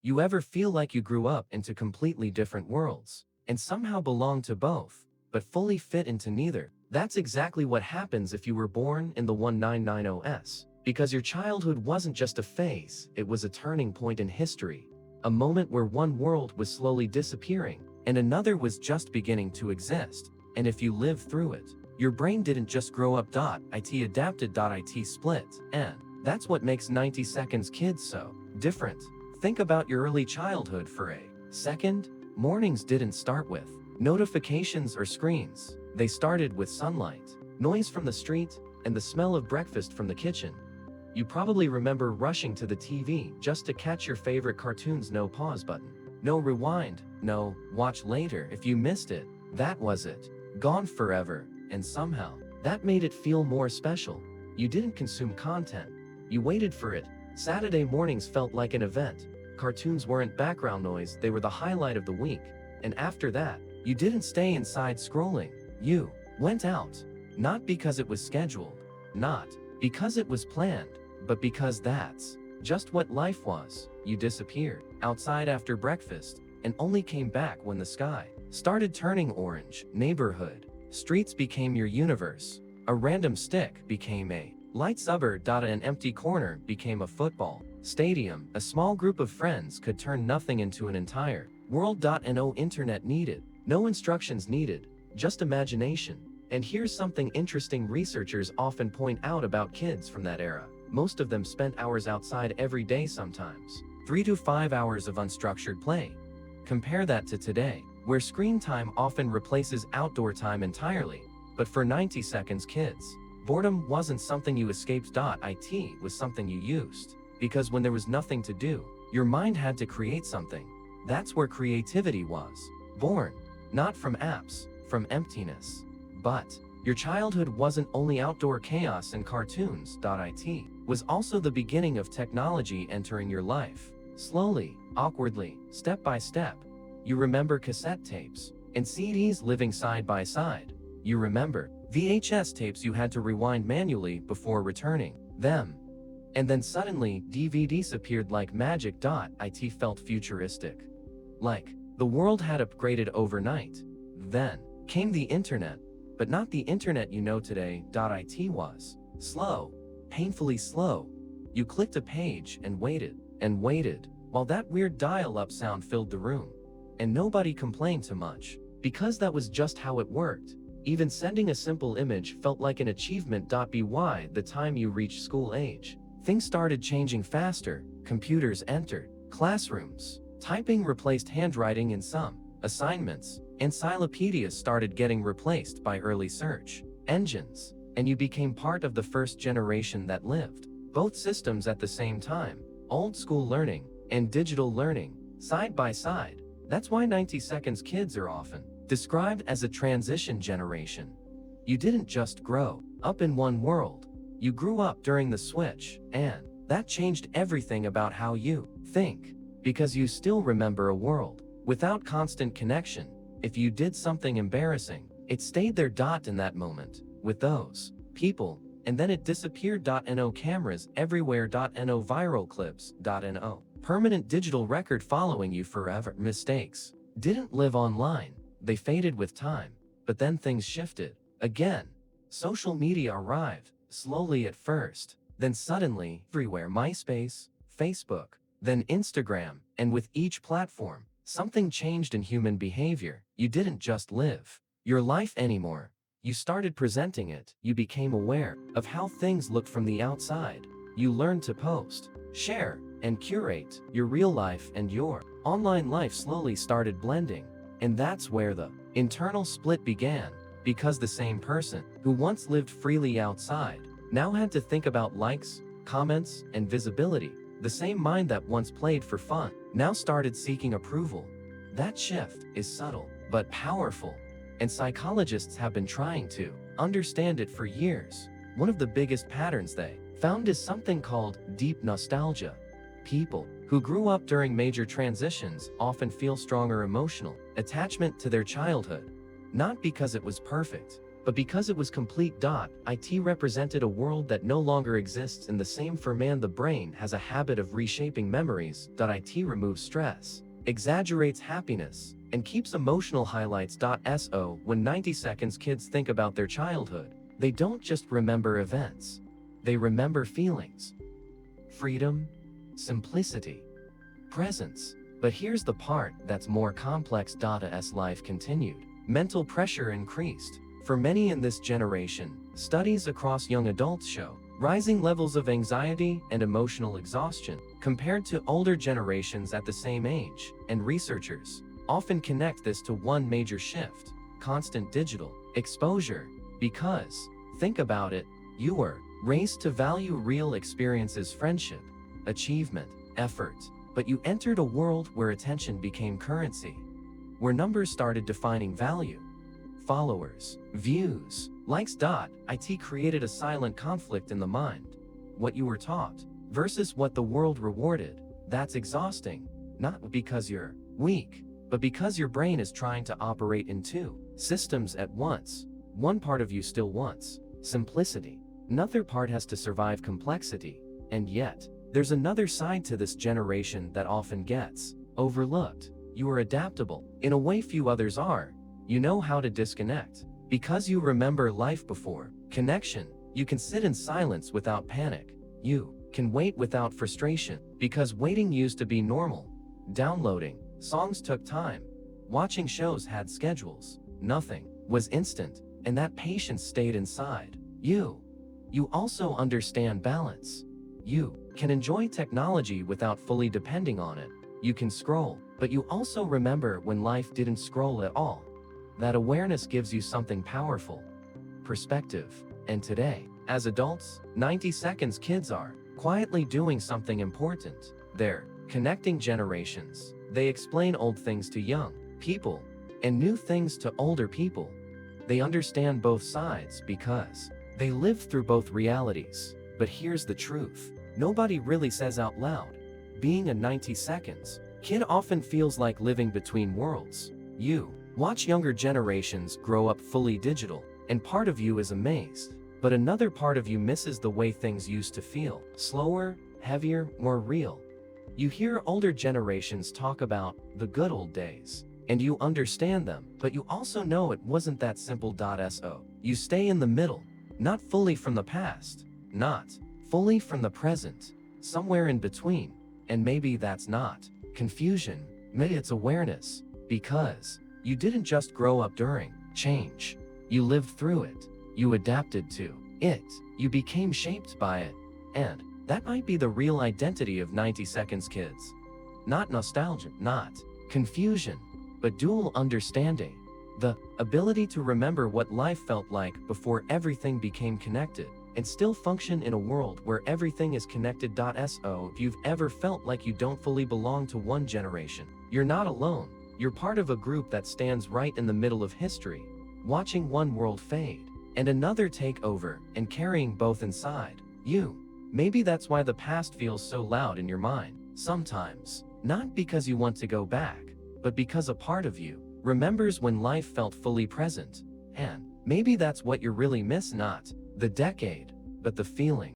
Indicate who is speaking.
Speaker 1: You ever feel like you grew up into completely different worlds, and somehow belong to both, but fully fit into neither? That's exactly what happens if you were born in the 1990s. Because your childhood wasn't just a phase, it was a turning point in history. A moment where one world was slowly disappearing, and another was just beginning to exist. And if you lived through it, your brain didn't just grow up. It adapted. It split. And that's what makes 90 Seconds Kids so different. Think about your early childhood for a second. Mornings didn't start with notifications or screens. They started with sunlight, noise from the street, and the smell of breakfast from the kitchen. You probably remember rushing to the TV just to catch your favorite cartoons. No pause button, no rewind, no watch later. If you missed it, that was it. Gone forever. And somehow, that made it feel more special. You didn't consume content. You waited for it. Saturday mornings felt like an event. Cartoons weren't background noise, they were the highlight of the week. And after that, you didn't stay inside scrolling. You went out. Not because it was scheduled. Not because it was planned. But because that's just what life was. You disappeared outside after breakfast and only came back when the sky started turning orange. Neighborhood streets became your universe. A random stick became a lightsaber. An empty corner became a football stadium. A small group of friends could turn nothing into an entire world. No internet needed, no instructions needed, just imagination. And here's something interesting researchers often point out about kids from that era. Most of them spent hours outside every day, sometimes 3 to 5 hours of unstructured play. Compare that to today, where screen time often replaces outdoor time entirely. But for 90 Seconds Kids, boredom wasn't something you escaped. It was something you used. Because when there was nothing to do, your mind had to create something. That's where creativity was born. Not from apps, from emptiness. But your childhood wasn't only outdoor chaos and cartoons. It was also the beginning of technology entering your life. Slowly, awkwardly, step by step. You remember cassette tapes and CDs living side by side. You remember VHS tapes you had to rewind manually before returning them. And then suddenly, DVDs appeared like magic. It felt futuristic. Like the world had upgraded overnight. Then came the internet, but not the internet you know today. It was slow, painfully slow. You clicked a page and waited, while that weird dial-up sound filled the room. And nobody complained too much, because that was just how it worked. Even sending a simple image felt like an achievement. By the time you reached school age, things started changing faster. Computers entered classrooms. Typing replaced handwriting in some assignments. Encyclopedias started getting replaced by early search engines. And you became part of the first generation that lived both systems at the same time. Old school learning and digital learning, side by side. That's why 90 Seconds Kids are often described as a transition generation. You didn't just grow up in one world. You grew up during the switch, and that changed everything about how you think. Because you still remember a world without constant connection. If you did something embarrassing, it stayed there. In that moment, with those people, and then it disappeared. No cameras everywhere. No viral clips. No permanent digital record following you forever. Mistakes didn't live online. They faded with time. But then things shifted. Again, social media arrived, slowly at first, then suddenly, everywhere. MySpace, Facebook, then Instagram, and with each platform, something changed in human behavior. You didn't just live your life anymore. You started presenting it. You became aware of how things looked from the outside. You learned to post, share, and curate your real life, and your online life slowly started blending. And that's where the internal split began, because the same person who once lived freely outside now had to think about likes, comments, and visibility. The same mind that once played for fun now started seeking approval. That shift is subtle but powerful, and psychologists have been trying to understand it for years. One of the biggest patterns they found is something called deep nostalgia. People who grew up during major transitions often feel stronger emotional attachment to their childhood, not because it was perfect, But because it was complete. It represented a world that no longer exists in the same for man. The brain has a habit of reshaping memories. It removes stress, exaggerates happiness, and keeps emotional highlights. So when 90 seconds kids think about their childhood, they don't just remember events. They remember feelings. Freedom, simplicity, presence. But here's the part that's more complex. As life continued, mental pressure increased. For many in this generation, studies across young adults show rising levels of anxiety and emotional exhaustion compared to older generations at the same age, and researchers often connect this to one major shift: constant digital exposure. Because, think about it, you were raised to value real experiences, friendship, achievement, effort, but you entered a world where attention became currency, where numbers started defining value. Followers, views, likes. It created a silent conflict in the mind. What you were taught versus what the world rewarded. That's exhausting, not because you're weak, but because your brain is trying to operate in two systems at once. One part of you still wants simplicity. Another part has to survive complexity. And yet, there's another side to this generation that often gets overlooked. You are adaptable in a way few others are. You know how to disconnect because you remember life before connection. You can sit in silence without panic. You can wait without frustration because waiting used to be normal. Downloading songs took time. Watching shows had schedules. Nothing was instant, and that patience stayed inside you. You also understand balance. You can enjoy technology without fully depending on it. You can scroll, but you also remember when life didn't scroll at all. That awareness gives you something powerful: perspective. And today, as adults, 90 seconds kids are quietly doing something important. They're connecting generations. They explain old things to young people and new things to older people. They understand both sides because they live through both realities. But here's the truth: nobody really says out loud. Being a 90 seconds kid often feels like living between worlds. You watch younger generations grow up fully digital, and part of you is amazed. But another part of you misses the way things used to feel: slower, heavier, more real. You hear older generations talk about the good old days, and you understand them, but you also know it wasn't that simple. So you stay in the middle, not fully from the past, not fully from the present, somewhere in between. And maybe that's not confusion, maybe it's awareness, because you didn't just grow up during change. You lived through it. You adapted to it. You became shaped by it. And that might be the real identity of 90 seconds kids. Not nostalgia, not confusion, but dual understanding. The ability to remember what life felt like before everything became connected, and still function in a world where everything is connected. So if you've ever felt like you don't fully belong to one generation, you're not alone. You're part of a group that stands right in the middle of history, watching one world fade and another take over, and carrying both inside you. Maybe that's why the past feels so loud in your mind sometimes, not because you want to go back, but because a part of you remembers when life felt fully present. And maybe that's what you really miss: not the decade, but the feeling.